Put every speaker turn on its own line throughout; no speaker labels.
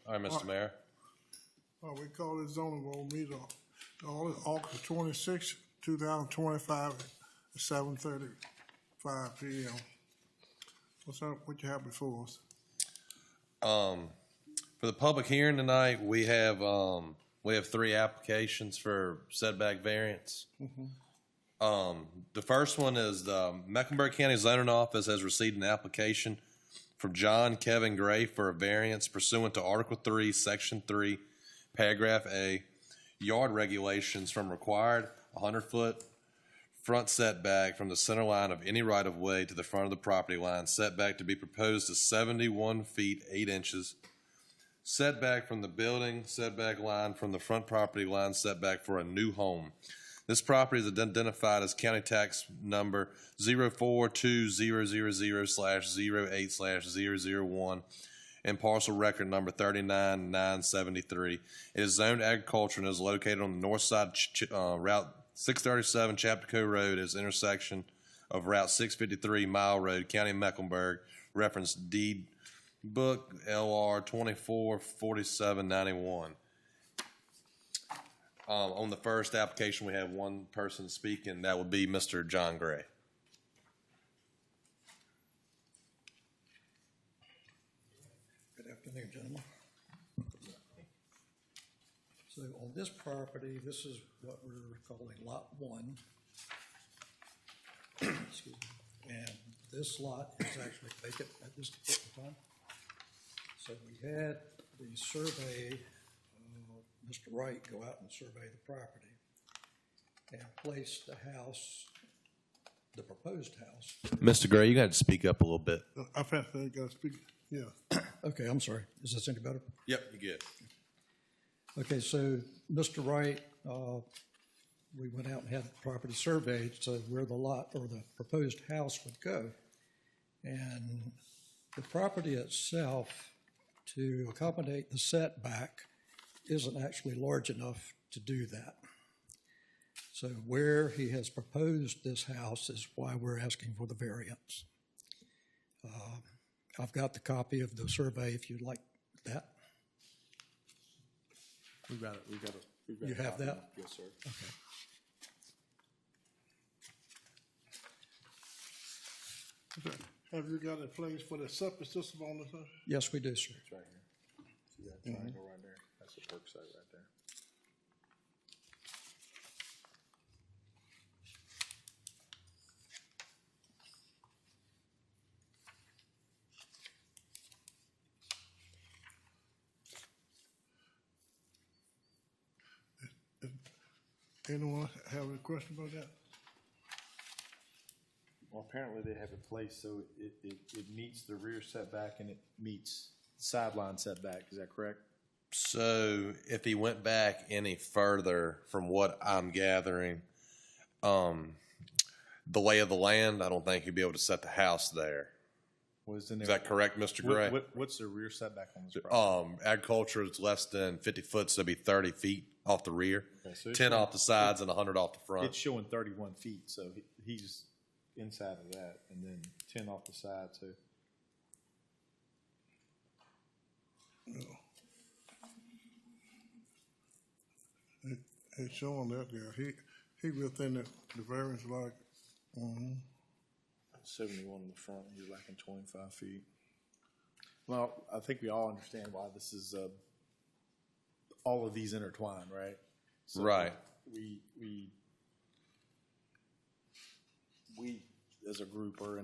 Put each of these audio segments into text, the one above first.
All right, Mr. Mayor.
We call this zoning board meeting on August 26, 2025 at 7:35 p.m. What's up? What you have before us?
For the public hearing tonight, we have three applications for setback variance. The first one is the Mecklenburg County Zoning Office has received an application from John Kevin Gray for a variance pursuant to Article 3, Section 3, Paragraph A, yard regulations from required 100-foot front setback from the center line of any right-of-way to the front of the property line. Setback to be proposed is 71 feet 8 inches. Setback from the building, setback line from the front property line, setback for a new home. This property is identified as county tax number 042000/08/001 and parcel record number 39973. It is zoned agriculture and is located on the north side Route 637 Chapco Road as intersection of Route 653 Mile Road, County Mecklenburg, reference deed book LR 244791. On the first application, we have one person speaking. That would be Mr. John Gray.
Good afternoon, gentlemen. So on this property, this is what we're calling Lot 1. Excuse me. And this lot is actually vacant at this time. So we had the survey, Mr. Wright go out and survey the property and place the house, the proposed house.
Mr. Gray, you got to speak up a little bit.
I think you got to speak. Yeah.
Okay, I'm sorry. Is this any better?
Yep, you good.
Okay, so Mr. Wright, we went out and had the property surveyed, so where the lot or the proposed house would go. And the property itself, to accommodate the setback, isn't actually large enough to do that. So where he has proposed this house is why we're asking for the variance. I've got the copy of the survey if you'd like that.
We've got it.
You have that?
Yes, sir.
Okay.
Have you got a place for the septic system on this?
Yes, we do, sir.
It's right here. See that triangle right there? That's the work site right there.
Anyone have a question about that?
Well, apparently they have it placed so it meets the rear setback and it meets sideline setback. Is that correct?
So if he went back any further, from what I'm gathering, the lay of the land, I don't think he'd be able to set the house there.
Was in
Is that correct, Mr. Gray?
What's the rear setback on this property?
Agriculture is less than 50 foot, so it'd be 30 feet off the rear,
Okay, so it's
10
showing-
off the sides and 100 off the front.
It's showing 31 feet, so he's inside of that, and then 10 off the side too.
It's showing that there. He within the variance like,
71 in the front, he's lacking 25 feet. Well, I think we all understand why this is, all of these intertwined, right? So
Right.
We as a group are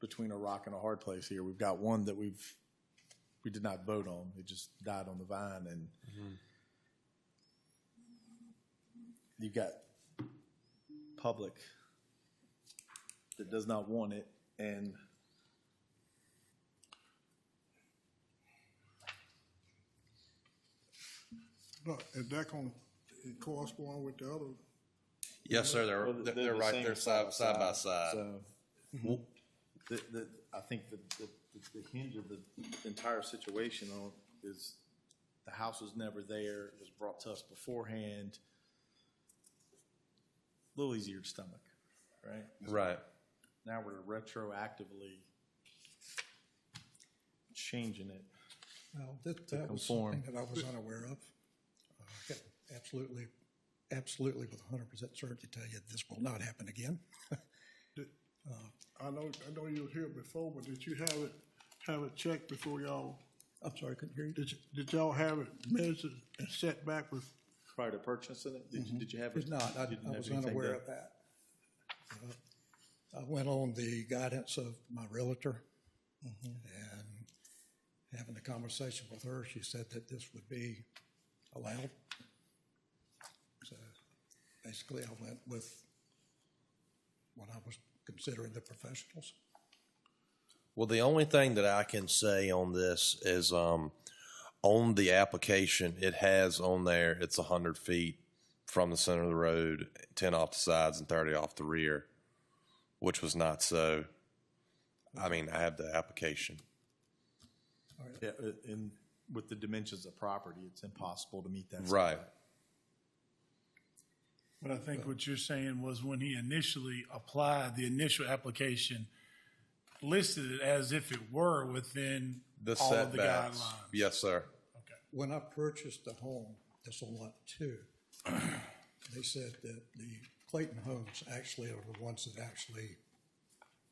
between a rock and a hard place here. We've got one that we did not vote on. It just died on the vine, and you've got public that does not want it, and
but is that going to correspond with the other?
Yes, sir. They're
the
right
same
there side by side.
So, I think the hinge of the entire situation is the house was never there. It was brought to us beforehand. A little easier to stomach, right?
Right.
Now we're retroactively changing it.
Well, that was
conform.
something that I was unaware of. I can absolutely with 100% certainty tell you this will not happen again.
I know you were here before, but did you have it checked before y'all,
I'm sorry, I couldn't hear you.
did y'all have it measured and set back with,
Prior to purchasing it, did you have it?
It's not, I
you didn't have
was
anything
unaware
done?
of that. I went on the guidance of my realtor and having a conversation with her, she said that this would be allowed. So basically I went with what I was considering the professionals.
Well, the only thing that I can say on this is, on the application, it has on there, it's 100 feet from the center of the road, 10 off the sides and 30 off the rear, which was not so. I mean, I have the application.
Yeah, and with the dimensions of property, it's impossible to meet that.
Right.
setback.
But I think what you're saying was when he initially applied, the initial application listed it as if it were within
The
all of the
setbacks.
guidelines.
Yes, sir.
When I purchased the home, this on lot 2, they said that the Clayton Homes actually are the ones that actually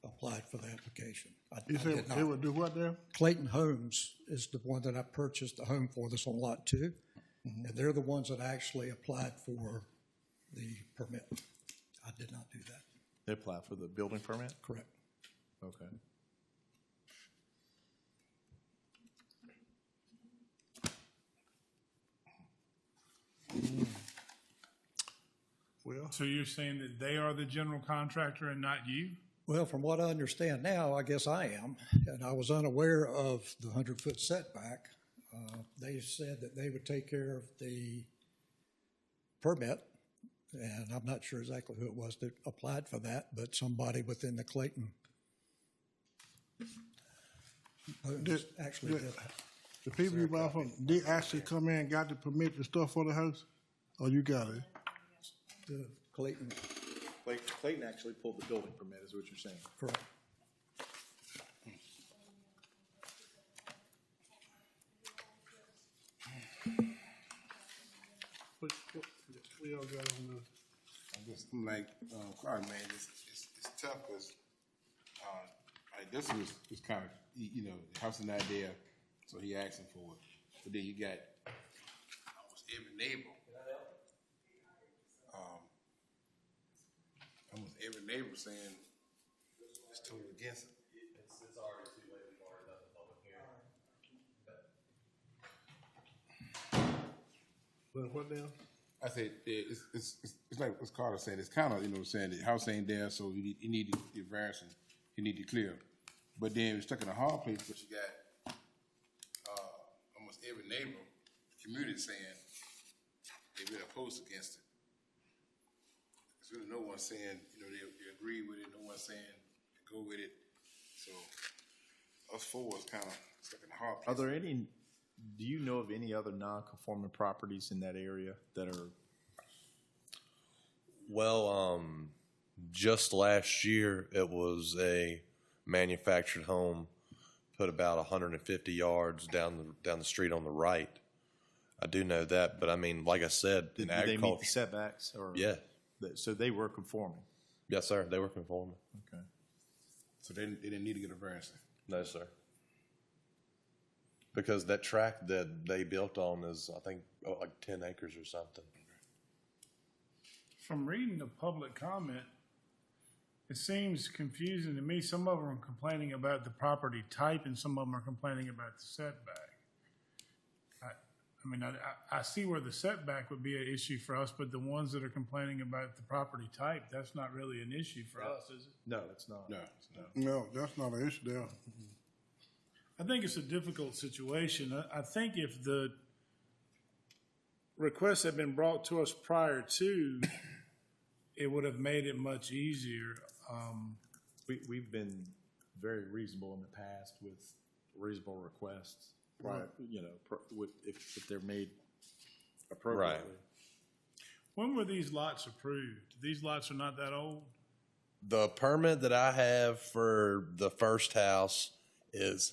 applied for the application. I
you
did
said
not.
it would do what there?
Clayton Homes is the one that I purchased the home for, this on lot 2. And they're the ones that actually applied for the permit. I did not do that.
They applied for the building permit?
Correct.
Okay.
Well,
So you're saying that they are the general contractor and not you?
Well, from what I understand now, I guess I am, and I was unaware of the 100-foot setback. They said that they would take care of the permit, and I'm not sure exactly who it was that applied for that, but somebody within the Clayton Homes actually did that.
the people you buy from, they actually come in and got the permit and stuff for the house? Or you got it?
The Clayton,
Clayton actually pulled the building permit, is what you're saying?
correct.
What y'all got on
I'm like, Clark, man, it's tough because, like this was kind of, you know, the house an idea, so he asking for it. But then you got almost every neighbor. Almost every neighbor saying it's totally against it.
It's already too late. We've already done the public hearing.
what now?
I said, it's like what Carter said, it's kind of, you know, saying the house ain't there, so you need to get variance and you need to clear. But then we're stuck in a hard place, but you got, almost every neighbor, community saying they really opposed against it. There's really no one saying, you know, they agree with it, no one saying go with it. So us four is kind of stuck in a hard place.
Are there any, do you know of any other non-conforming properties in that area that are?
Well, just last year, it was a manufactured home, put about 150 yards down the street on the right. I do know that, but I mean, like I said, in
Did they meet the
agriculture,
setbacks or?
yeah,
So they were conforming?
yes, sir, they were conforming.
Okay.
So they didn't need to get a variance.
No, sir. Because that tract that they built on is, I think, like 10 acres or something.
From reading the public comment, it seems confusing to me. Some of them are complaining about the property type and some of them are complaining about the setback. I mean, I see where the setback would be an issue for us, but the ones that are complaining about the property type, that's not really an issue for us, is it?
No, it's not.
No, it's not.
No, that's not an issue there.
I think it's a difficult situation. I think if the requests had been brought to us prior to, it would have made it much easier.
We've been very reasonable in the past with reasonable requests. Right. You know, if they're made appropriately.
When were these lots approved? These lots are not that old?
The permit that I have for the first house is,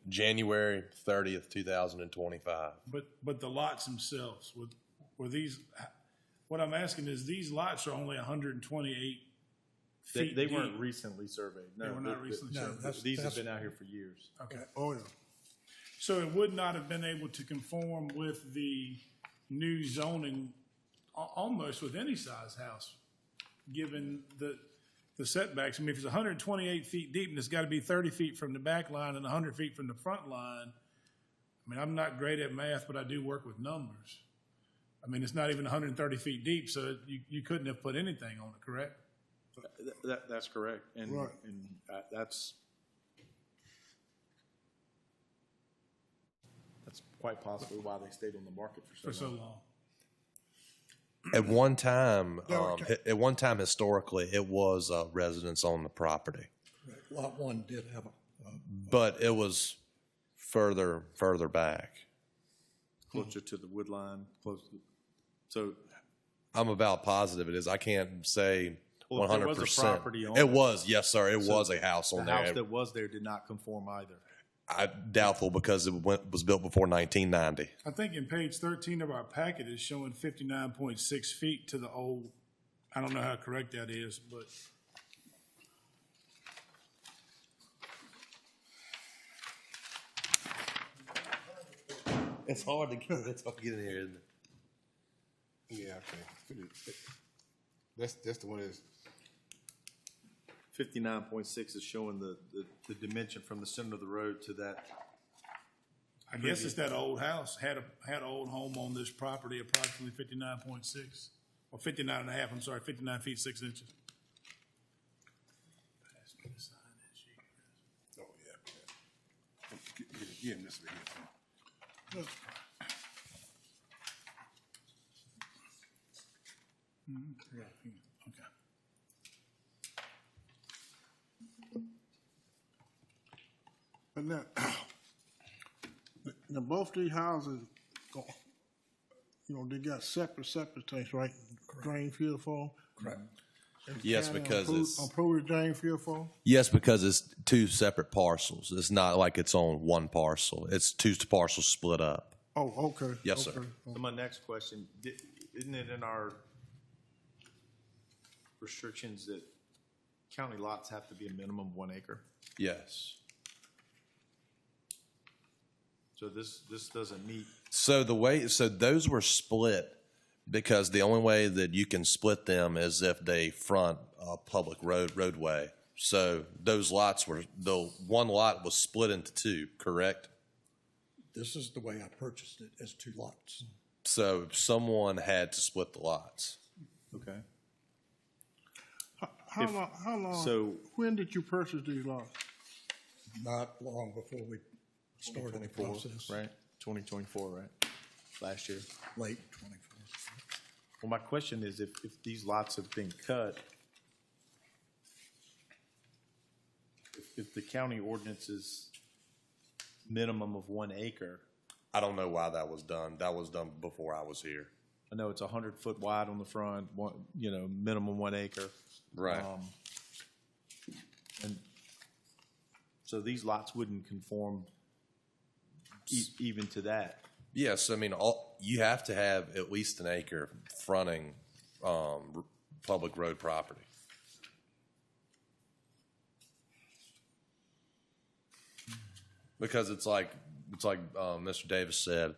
January 30th, 2025.
But the lots themselves, were these, what I'm asking is, these lots are only 128 feet
They
deep.
weren't recently surveyed. No,
They were not recently
No,
surveyed.
These have been out here for years.
Okay.
Oh, yeah.
So it would not have been able to conform with the new zoning almost with any size house, given the setbacks. I mean, if it's 128 feet deep and it's got to be 30 feet from the back line and 100 feet from the front line, I mean, I'm not great at math, but I do work with numbers. I mean, it's not even 130 feet deep, so you couldn't have put anything on it, correct?
That's correct. And,
Right.
and that's quite possibly why they stayed on the market
For so long.
At one time,
Okay.
at one time historically, it was residents on the property,
Lot 1 did have
but it was further back.
closer to the wood line, so
I'm about positive it is. I can't say
Well, if there
100%.
was a property on
It
it-
was, yes, sir. It was a house on
the house
there.
that was there did not conform either.
I doubtful because it was built before 1990.
I think in page 13 of our packet is showing 59.6 feet to the old, I don't know how correct that is, but
It's hard to get. It's hard to get in here, isn't it?
Yeah, okay. That's the one that's,
59.6 is showing the dimension from the center of the road to that.
I guess it's that old house, had an old home on this property, approximately 59.6, or 59 and a half, I'm sorry, 59 feet, 6 inches. Pass me the sign that sheet.
oh, yeah. Yeah, Mr. Hill.
Okay.
But now both these houses, they got separate things, right? Drain field for 'em?
Correct.
Yes,
County
because it's
approved the drain field for 'em?
yes because it's two separate parcels. It's not like it's on one parcel. It's two parcels split up.
Oh, okay.
Yes, sir.
okay.
So my next question, isn't it in our restrictions that county lots have to be a minimum of 1 acre?
Yes.
So this doesn't meet,
So those were split because the only way that you can split them is if they front a public roadway. So those lots the one lot was split into two, correct?
This is the way I purchased it, as 2 lots.
So someone had to split the lots.
okay.
How long,
so-
when did you purchase these lots?
Not long before we started the process.
Right, 2024, right? Last year.
Late 24.
Well, my question is if these lots have been cut, if the county ordinance is minimum of 1 acre,
I don't know why that was done. That was done before I was here.
I know it's 100 foot wide on the front, minimum 1 acre.
Right.
And so these lots wouldn't conform even to that.
Yes, I mean, you have to have at least an acre fronting public road property. Because it's like Mr. Davis said,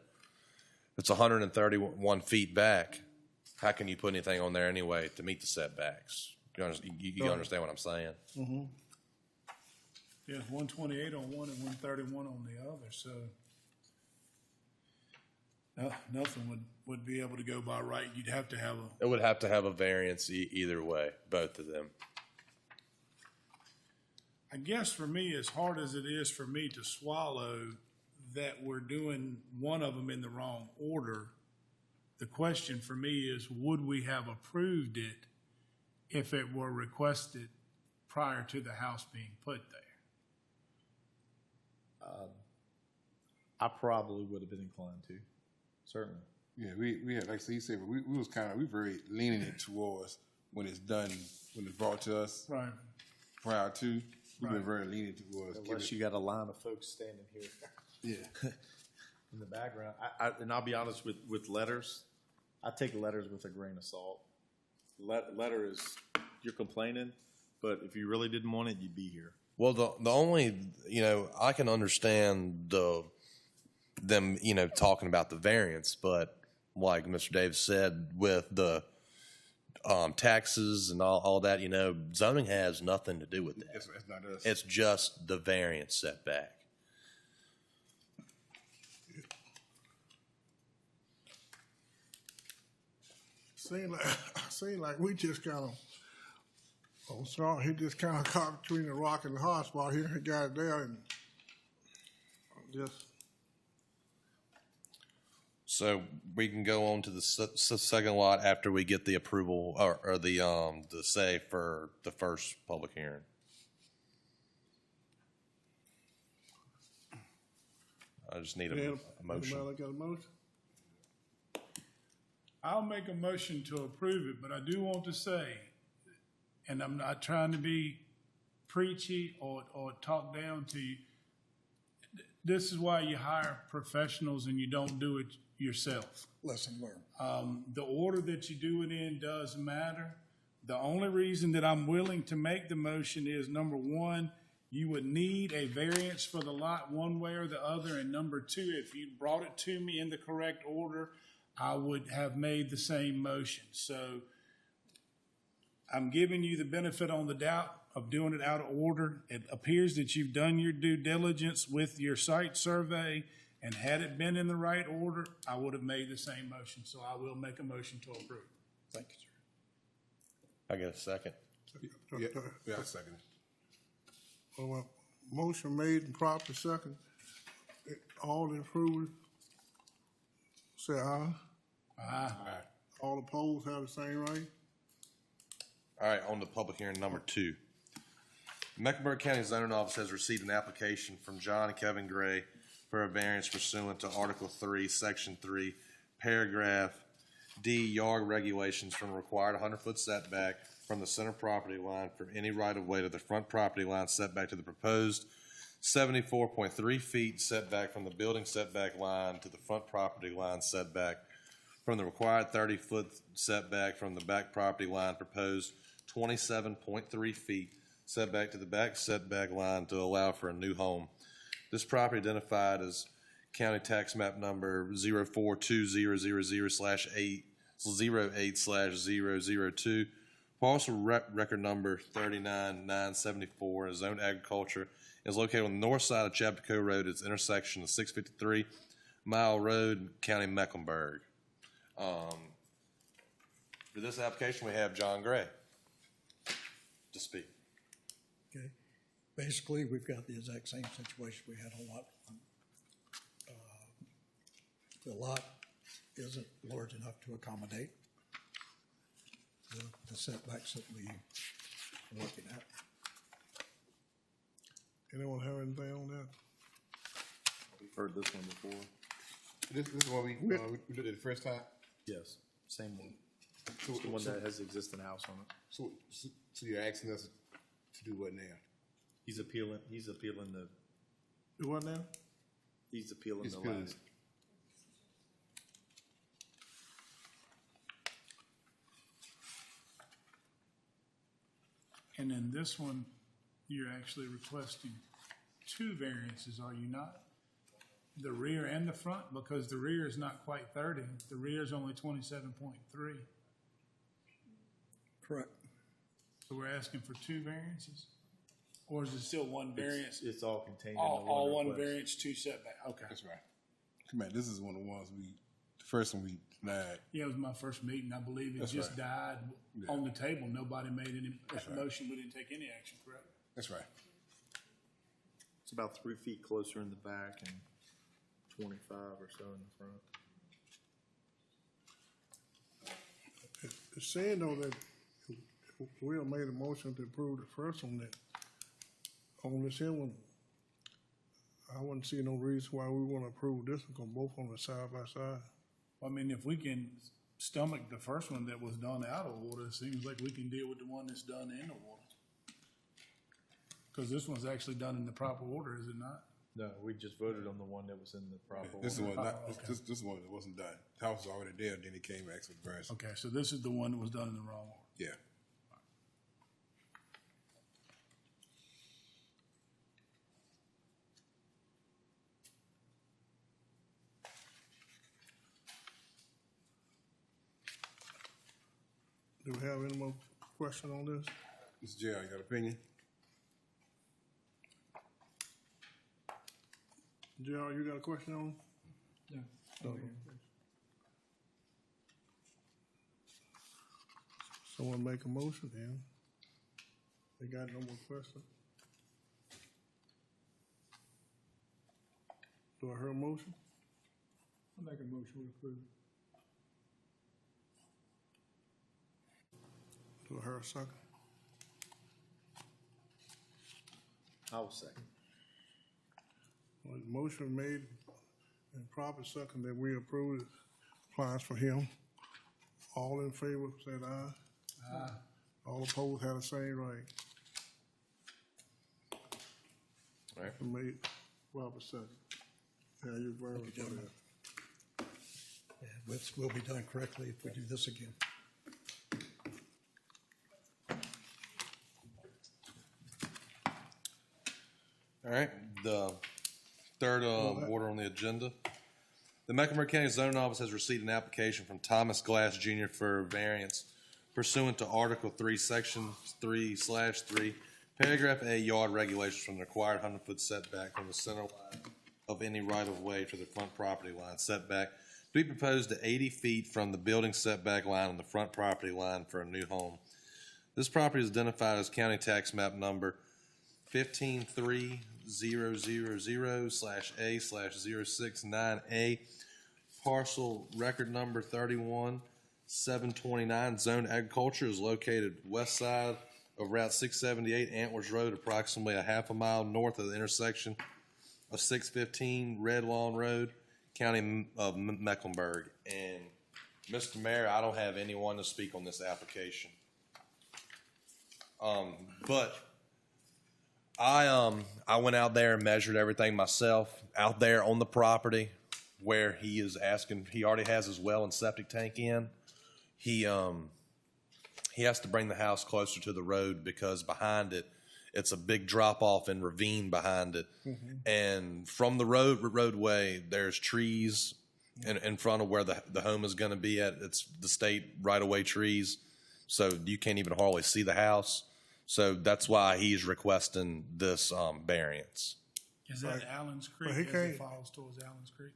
it's 131 feet back. How can you put anything on there anyway to meet the setbacks? You understand what I'm saying?
Yeah, 128 on one and 131 on the other, so nothing would be able to go by right. You'd have to have
It would have to have a variance either way, both of them.
I guess for me, as hard as it is for me to swallow that we're doing one of them in the wrong order, the question for me is, would we have approved it if it were requested prior to the house being put there?
I probably would have been inclined to, certainly.
Yeah, we had, like you said, we was we very lenient towards when it's done, when it's brought to us
Right.
prior to. we've been very lenient towards
Unless
giving,
you got a line of folks standing here
yeah.
in the background. And I'll be honest with letters, I take letters with a grain of salt. Letter is, you're complaining, but if you really didn't want it, you'd be here.
Well, the only, I can understand them, talking about the variance, but like Mr. Davis said, with the taxes and all that, zoning has nothing to do with that.
It's not us.
It's just the variance setback.
Seem like we just kind of, he just kind of caught between the rock and the hard spot here. He got it there and just,
So we can go on to the second lot after we get the approval or the say for the first public hearing. I just need
yeah,
a motion.
anybody got a motion?
I'll make a motion to approve it, but I do want to say, and I'm not trying to be preachy or talk down to you, this is why you hire professionals and you don't do it yourself.
Lesson learned.
The order that you do it in does matter. The only reason that I'm willing to make the motion is, number one, you would need a variance for the lot one way or the other, and number two, if you brought it to me in the correct order, I would have made the same motion. So I'm giving you the benefit on the doubt of doing it out of order. It appears that you've done your due diligence with your site survey, and had it been in the right order, I would have made the same motion. So I will make a motion to approve.
Thank you, sir.
I get a second.
Yeah, I second.
Well, motion made and properly second. All in approval, say aye.
Aye.
All opposed have the same right.
All right, on to public hearing number 2. Mecklenburg County Zoning Office has received an application from John and Kevin Gray for a variance pursuant to Article 3, Section 3, Paragraph D, yard regulations from a required 100-foot setback from the center property line from any right-of-way to the front property line setback to the proposed 74.3 feet setback from the building setback line to the front property line setback from the required 30-foot setback from the back property line proposed 27.3 feet setback to the back setback line to allow for a new home. This property identified as county tax map number 042000/808/002, parcel record number 39974, zoned agriculture, is located on the north side of Chapco Road. Its intersection of 653 Mile Road, County Mecklenburg. For this application, we have John Gray to speak.
Okay. Basically, we've got the exact same situation we had on lot one. The lot isn't large enough to accommodate the setbacks that we are looking at.
Anyone have anything on that?
We've heard this one before.
This is what we did it the first time.
Yes, same one.
So,
The one that has the existing house on it.
so you're asking us to do what now?
He's appealing the,
Do what now?
he's appealing
He's
the
appealing
last.
And in this one, you're actually requesting 2 variances, are you not? The rear and the front, because the rear is not quite 30. The rear is only 27.3.
Correct.
So we're asking for 2 variances? Or is it still one variance?
It's all contained in the
All one
request.
variance, 2 setback, okay.
That's right. Come on, this is one of the ones the first one we denied.
Yeah, it was my first meeting, I believe it
That's
just
right.
died
Yeah.
on the table. Nobody made any
right.
motion, we didn't take any action, correct?
That's right.
It's about 3 feet closer in the back and 25 or so in the front.
It's saying though that Will made a motion to approve the first one that, on this here one, I wouldn't see no reason why we want to approve this one, because both on the side by side.
I mean, if we can stomach the first one that was done out of order, it seems like we can deal with the one that's done in order. Because this one's actually done in the proper order, is it not?
No, we just voted on the one that was in the proper.
This is
order.
one, not, this is one that wasn't done. The house was already there, then he came and asked for the variance.
Okay, so this is the one that was done in the wrong order.
Yeah.
Do we have any more question on this?
Mr. Gerald, you got an opinion?
Gerald, you got a question on?
Yeah.
Someone make a motion then. They got no more questions? Do I hear a motion?
I'll make a motion to approve.
Do I hear a second?
I will second.
Well, the motion made and proper second that we approve the appliance for him. All in favor, said aye. Aye. All opposed had the same right.
Right.
Made, Robert second. Yeah, you very much for that.
Yeah, which will be done correctly if we do this again.
All right, the third order on the agenda. The Mecklenburg County Zoning Office has received an application from Thomas Glass Jr. for variance pursuant to Article 3, Section 3/3, Paragraph A, yard regulations from the required 100-foot setback from the center line of any right-of-way to the front property line setback to be proposed to 80 feet from the building setback line on the front property line for a new home. This property is identified as county tax map number 153000/A/069A, parcel record number 31-729, zone agriculture, is located west side of Route 678 Antlers Road, approximately a half a mile north of the intersection of 615 Red Lawn Road, County of Mecklenburg. And Mr. Mayor, I don't have anyone to speak on this application. But I went out there and measured everything myself out there on the property where he is asking. He already has his well and septic tank in. He has to bring the house closer to the road because behind it, it's a big drop off and ravine behind it. And from the roadway, there's trees in front of where the home is going to be at. It's the state right of way trees, so you can't even hardly see the house. So that's why he's requesting this variance.
Is that Allen's Creek
he
as it
can't-
falls towards Allen's Creek?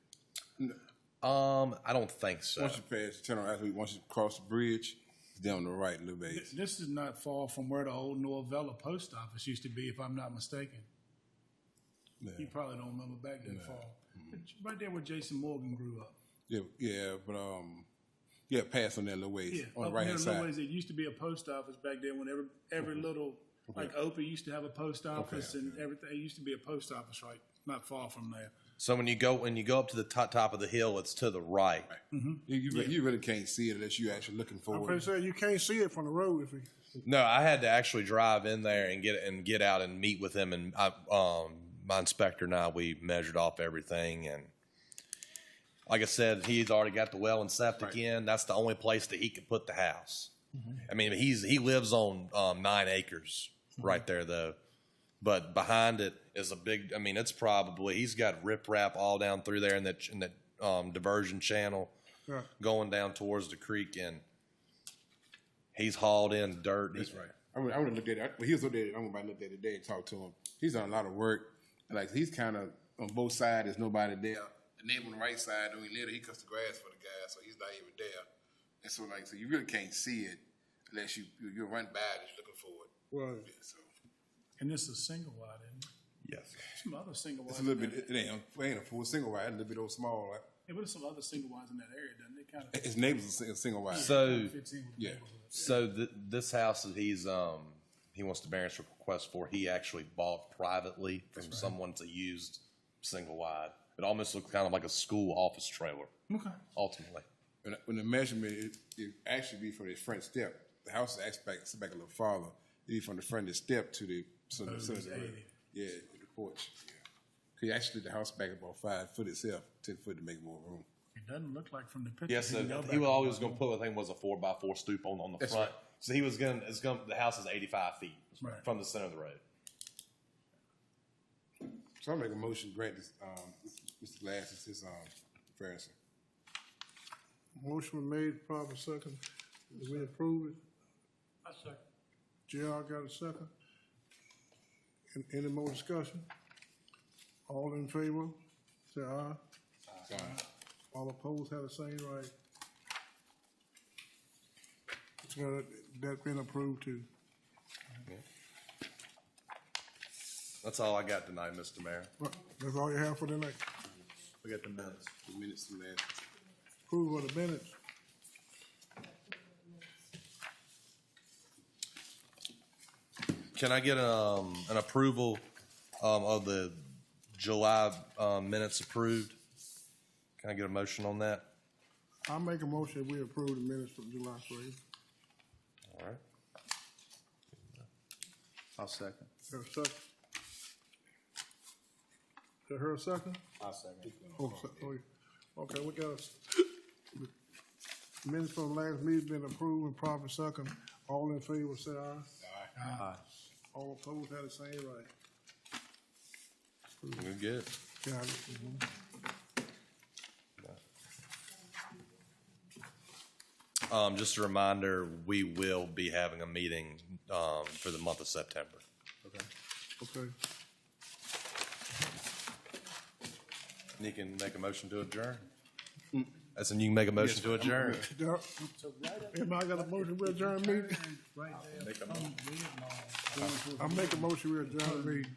I don't think so.
Once you pass, turn around, once you cross the bridge, it's down the right a little bit.
This is not far from where the old Norvella post office used to be, if I'm not mistaken. You probably don't remember back that far. It's right there where Jason Morgan grew up.
Yeah, but yeah, pass on that little ways
Yeah,
on the
up
right
near
hand
the little
side.
ways, it used to be a post office back there when every little, like Opie used to have a post office and everything. It used to be a post office right not far from there.
So when you go up to the top of the hill, it's to the right.
You really can't see it unless you're actually looking
I'm
forward.
pretty sure you can't see it from the road if you.
No, I had to actually drive in there and get out and meet with him, and my inspector and I, we measured off everything, and like I said, he's already got the well and septic in. That's the only place that he could put the house. I mean, he lives on 9 acres right there though, but behind it is a big. I mean, it's probably he's got riprap all down through there in that diversion channel
Yeah.
going down towards the creek, and he's hauled in dirt.
That's right. I would have looked at it. Well, he was up there. I'm about to look at it today and talk to him. He's done a lot of work. Like he's kind of on both sides. There's nobody there. The neighbor on the right side, when he live, he cuts the grass for the guy, so he's not even there. And so, so you really can't see it unless you run by it and you're looking for it.
Right.
Yeah, so
And this is single wide, isn't it?
Yes.
Some other single
it's
wides.
a little bit. It ain't a full single wide. It's a little bit old small. Right?
Yeah, but there's some other single wides in that area, doesn't it? Kind of
His neighbor's a single wide.
So
fits in with the
Yeah.
neighborhood.
So this house that he wants to variance request for, he actually bought privately from someone to used single wide. It almost looks kind of like a school office trailer,
Okay.
ultimately.
When the measurement, it actually be from the front step. The house is actually back a little farther. It'd be from the front of the step to the So,
Oh,
so
it's
the,
80.
yeah, the porch, yeah. He actually the house back about 5 foot itself, 10 foot to make more room.
It doesn't look like from the picture.
Yes,
You can go
he
back
was
a
always
lot
gonna
more.
put, I think, was a 4x4 stoop on the
That's
front.
right.
So he was the house is 85 feet
Right.
from the center of the road.
So I make a motion, grant this, Mr. Glass, his, variance.
Motion was made, proper second. Did we approve it?
I second.
JR got a second. Any more discussion? All in favor, say aye. All opposed have the same right. So that been approved too.
That's all I got tonight, Mr. Mayor.
Right, that's all you have for tonight.
We got the minutes.
The minutes from last.
Approval of the minutes.
Can I get an approval of the July minutes approved? Can I get a motion on that?
I make a motion, we approve the minutes from July 3rd.
All right.
I'll second.
Have a second? Is her a second?
I'll second.
Okay, we got minutes from last meeting been approved and proper second. All in favor, say aye.
Aye.
All opposed have the same right.
We're good.
Got it. Mhm.
Just a reminder, we will be having a meeting for the month of September.
Okay.
You can make a motion to adjourn. As in, you can make a motion to adjourn.
Yeah. Everybody got a motion, we adjourn meeting?
Right there.
I make a motion, we adjourn meeting.